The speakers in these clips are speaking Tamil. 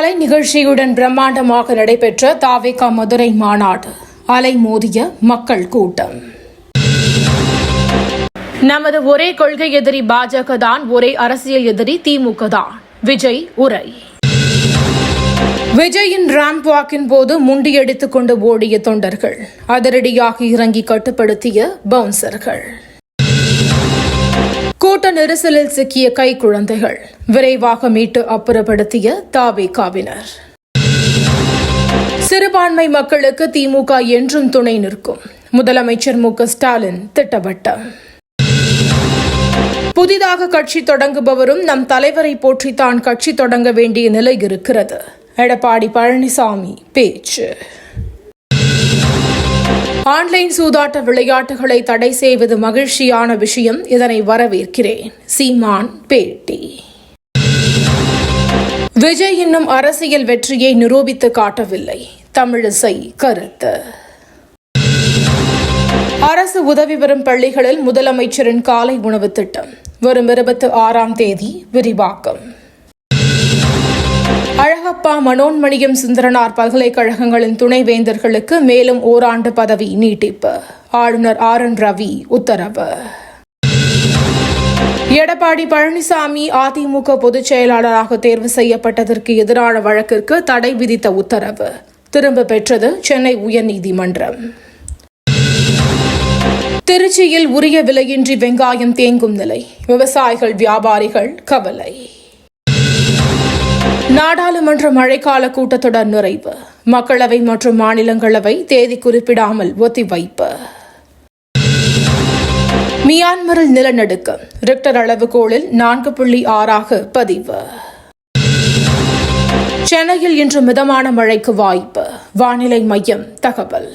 கலை நிகழ்ச்சியுடன் பிரம்மாண்டமாக நடைபெற்ற தாவேகா மதுரை மாநாடு. அலைமோதிய மக்கள் கூட்டம். நமது ஒரே கொள்கை எதிரி பாஜக தான், ஒரே அரசியல் எதிரி திமுக தான். விஜய் உரை. விஜயின் ராம்ப் வாக்கின் போது முண்டியடித்துக் கொண்டு ஓடிய தொண்டர்கள், அதிரடியாக இறங்கி கட்டுப்படுத்திய பவுன்சர்கள். கூட்ட நெரிசலில் சிக்கிய கை குழந்தைகள் விரைவாக மீட்டு அப்புறப்படுத்திய தாவேகாவினர். சிறுபான்மை மக்களுக்கு திமுக என்றும் துணை நிற்கும் முதலமைச்சர் மு.க.ஸ்டாலின் திட்டவட்டம். புதிதாக கட்சி தொடங்குபவரும் நம் தலைவரை போற்றித்தான் கட்சி தொடங்க வேண்டிய நிலை இருக்கிறது. எடப்பாடி பழனிசாமி பேச்சு. ஆன்லைன் சூதாட்ட விளையாட்டுகளை தடை செய்வது மகிழ்ச்சியான விஷயம், இதனை வரவேற்கிறேன். சீமான் பேட்டி. விஜய் இன்னும் அரசியல் வெற்றியை நிரூபித்து காட்டவில்லை. தமிழிசை கருத்து. அரசு உதவி பெறும் பள்ளிகளில் முதலமைச்சரின் காலை உணவு திட்டம் வரும் 26ஆம் தேதி விரிவாக்கம். அழகப்பா, மனோன்மணியம், சுந்தரனார் பல்கலைக்கழகங்களின் துணைவேந்தர்களுக்கு மேலும் ஓராண்டு பதவி நீட்டிப்பு. ஆளுநர் ஆர்.என். ரவி உத்தரவு. எடப்பாடி பழனிசாமி அதிமுக பொதுச் செயலாளராக தேர்வு செய்யப்பட்டதற்கு எதிரான வழக்கிற்கு தடை விதித்த உத்தரவு திரும்ப பெற்றது சென்னை உயர்நீதிமன்றம். திருச்சியில் உரிய விலையின்றி வெங்காயம் தேங்கும் நிலை, விவசாயிகள் வியாபாரிகள் கவலை. நாடாளுமன்ற மழைக்கால கூட்டத்தொடர் நிறைவு. மக்களவை மற்றும் மாநிலங்களவை தேதி குறிப்பிடாமல் ஒத்திவைப்பு. மியான்மரில் நிலநடுக்கம் ரிக்டர் அளவுகோலில் 4.6 பதிவு. சென்னையில் இன்று மிதமான மழைக்கு வாய்ப்பு, வானிலை மையம் தகவல்.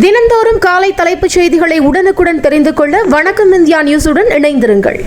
தினந்தோறும் காலை தலைப்புச் செய்திகளை உடனுக்குடன் தெரிந்து கொள்ள வணக்கம் இந்தியா நியூஸுடன் இணைந்திருங்கள்.